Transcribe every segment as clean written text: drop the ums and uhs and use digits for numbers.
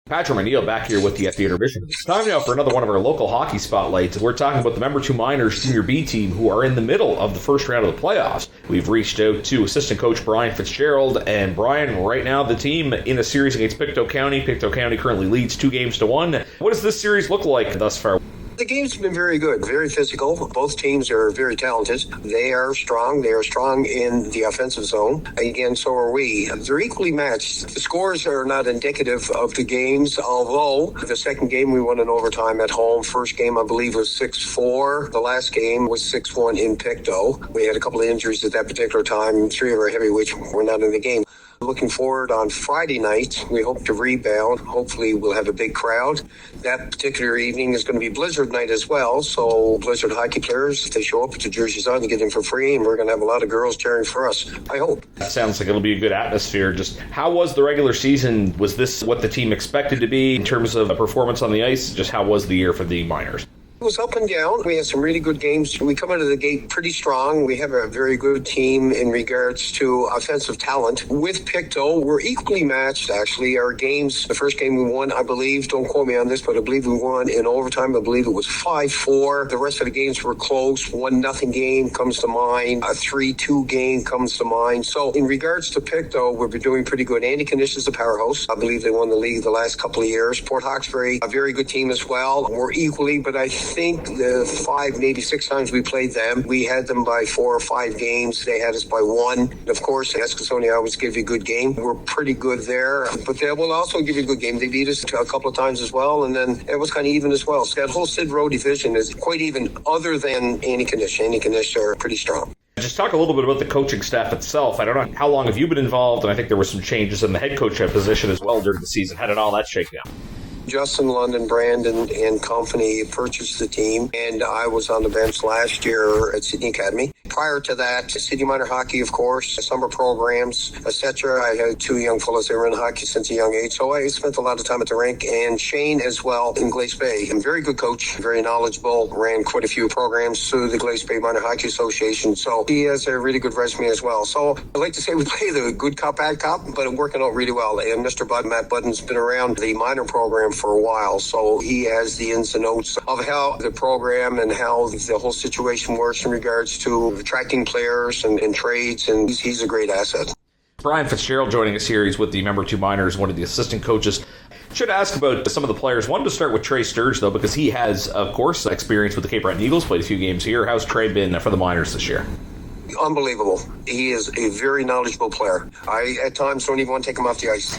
Patrick McNeil back here with you at the intermission. It's time now for another one of our local hockey spotlights. We're talking about the Membertou Miners Junior B team, who are in the middle of the first round of the playoffs. We've reached out to assistant coach Brian Fitzgerald, and Brian, right now the team in a series against Pictou County. Pictou County currently leads 2-1. What does this series look like thus far? The game's been very good, very physical. Both teams are very talented. They are strong. They are strong in the offensive zone. Again, so are we. They're equally matched. The scores are not indicative of the games, although the second game we won in overtime at home. First game, I believe, was 6-4. The last game was 6-1 in Pictou. We had a couple of injuries at that particular time. 3 of our heavyweights were not in the game. Looking forward on Friday night, we hope to rebound. Hopefully we'll have a big crowd. That particular evening is going to be Blizzard night as well. So Blizzard hockey players, if they show up with the jerseys on, they get in for free, and we're going to have a lot of girls cheering for us, I hope. That sounds like it'll be a good atmosphere. Just how was the regular season? Was this what the team expected to be in terms of a performance on the ice? Just how was the year for the Miners? It was up and down. We had some really good games. We come out of the gate pretty strong. We have a very good team in regards to offensive talent. With Pictou, we're equally matched, actually. Our games, the first game we won, I believe, don't quote me on this, but I believe we won in overtime. I believe it was 5-4. The rest of the games were close. 1-0 game comes to mind. A 3-2 game comes to mind. So in regards to Pictou, we've been doing pretty good. Andy Knish is a powerhouse. I believe they won the league the last couple of years. Port Hawkesbury, a very good team as well. We're equally, but I think the 5, maybe 6 times we played them, we had them by 4 or 5 games. They had us by 1. Of course, Scotia always give you a good game. We're pretty good there, but they will also give you a good game. They beat us a couple of times as well, and then it was kind of even as well. So that whole Sid Row division is quite even, other than Andy Knish. Andy Knish are pretty strong. Just talk a little bit about the coaching staff itself. I don't know, how long have you been involved? And I think there were some changes in the head coach position as well during the season. How did all that shake down? Justin London, Brandon, and company purchased the team, and I was on the bench last year at Sydney Academy. Prior to that, City Minor Hockey, of course, summer programs, etc. I had 2 young fellows that were in hockey since a young age, so I spent a lot of time at the rink. And Shane as well in Glace Bay. A very good coach, very knowledgeable, ran quite a few programs through the Glace Bay Minor Hockey Association, so he has a really good resume as well. So I like to say we play the good cop, bad cop, but it's working out really well. And Mr. Bud, Matt Budden's been around the minor program for a while, so he has the ins and outs of how the program and how the whole situation works in regards to attracting players and trades, and he's a great asset. Brian Fitzgerald joining us here. He's with the Membertou Miners, one of the assistant coaches. Should ask about some of the players. Wanted to start with Trey Sturge, though, because he has, of course, experience with the Cape Breton Eagles, played a few games here. How's Trey been for the Miners this year? Unbelievable. He is a very knowledgeable player. I, at times, don't even want to take him off the ice.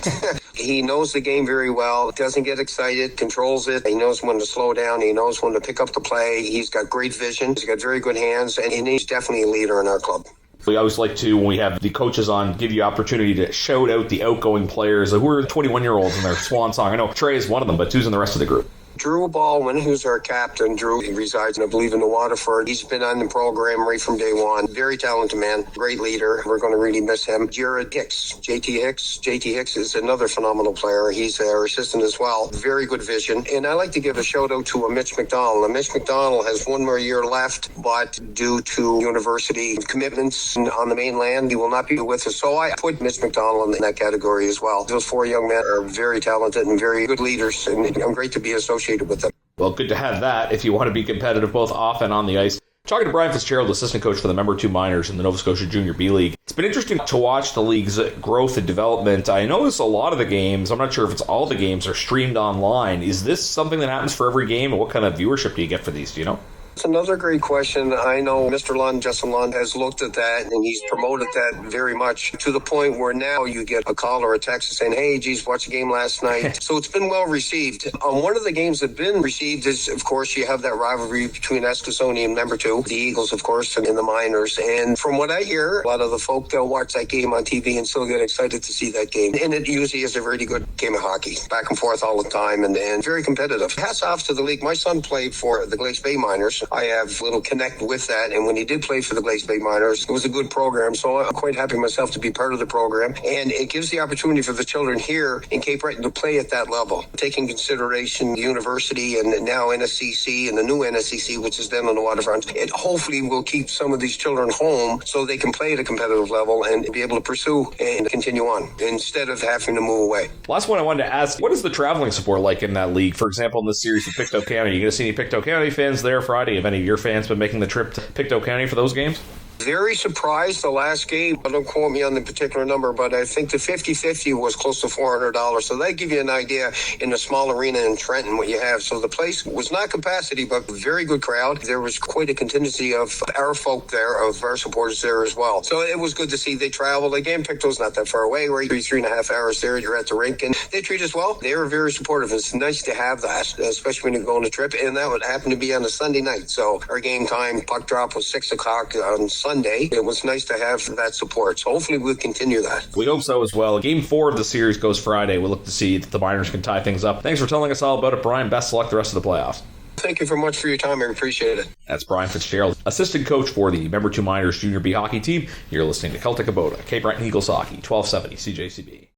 He knows the game very well, doesn't get excited, controls it. He knows when to slow down. He knows when to pick up the play. He's got great vision. He's got very good hands, and he's definitely a leader in our club. We always like to, when we have the coaches on, give you opportunity to shout out the outgoing players who are 21-year-olds in their swan song. I know Trey is one of them, but who's in the rest of the group? Drew Baldwin, who's our captain. Drew, he resides, I believe, in the Waterford. He's been on the program right from day one. Very talented man, great leader. We're going to really miss him. Jared Hicks, JT Hicks. JT Hicks is another phenomenal player. He's our assistant as well. Very good vision. And I like to give a shout out to Mitch McDonald. Mitch McDonald has 1 more year left, but due to university commitments on the mainland, he will not be with us. So I put Mitch McDonald in that category as well. Those 4 young men are very talented and very good leaders, and I'm great to be associated with them. Well, good to have that if you want to be competitive both off and on the ice. Talking to Brian Fitzgerald, assistant coach for the Membertou Miners in the Nova Scotia Junior B League. It's been interesting to watch the league's growth and development. I notice a lot of the games, I'm not sure if it's all the games, are streamed online. Is this something that happens for every game, and what kind of viewership do you get for these, do you know? It's another great question. I know Mr. Lund, Justin Lund, has looked at that, and he's promoted that very much to the point where now you get a call or a text saying, hey, geez, watched the game last night. So it's been well received. One of the games that have been received is, of course, you have that rivalry between Scotia and Membertou, the Eagles, of course, and the Miners. And from what I hear, a lot of the folk, they'll watch that game on TV and still get excited to see that game. And it usually is a really good game of hockey, back and forth all the time, and very competitive. Hats off to the league. My son played for the Glace Bay Miners. Miners. I have a little connect with that, and when he did play for the Glace Bay Miners, it was a good program, so I'm quite happy myself to be part of the program, and it gives the opportunity for the children here in Cape Breton to play at that level, taking consideration the university and now NSCC and the new NSCC, which is then on the waterfront. It hopefully will keep some of these children home so they can play at a competitive level and be able to pursue and continue on instead of having to move away. Last one I wanted to ask, what is the traveling support like in that league? For example, in this series with Pictou County, are you going to see any Pictou County fans there Friday? Have any of your fans been making the trip to Pictou County for those games? Very surprised the last game. Don't quote me on the particular number, but I think the 50-50 was close to $400. So that give you an idea in a small arena in Trenton what you have. So the place was not capacity, but very good crowd. There was quite a contingency of our folk there, of our supporters there as well. So it was good to see they traveled. Again, Pictou's not that far away. We're 3.5 hours there. You're at the rink, and they treat us well. They were very supportive. It's nice to have that, especially when you go on a trip. And that would happen to be on a Sunday night. So our game time, puck drop was 6 o'clock on Sunday. It was nice to have that support. So hopefully we'll continue that. We hope so as well. Game 4 of the series goes Friday. We look to see if the Miners can tie things up. Thanks for telling us all about it, Brian. Best of luck the rest of the playoffs. Thank you very much for your time. I appreciate it. That's Brian Fitzgerald, assistant coach for the Membertou Miners Junior B hockey team. You're listening to Celtic Abota, Cape Breton Eagles Hockey, 1270 CJCB.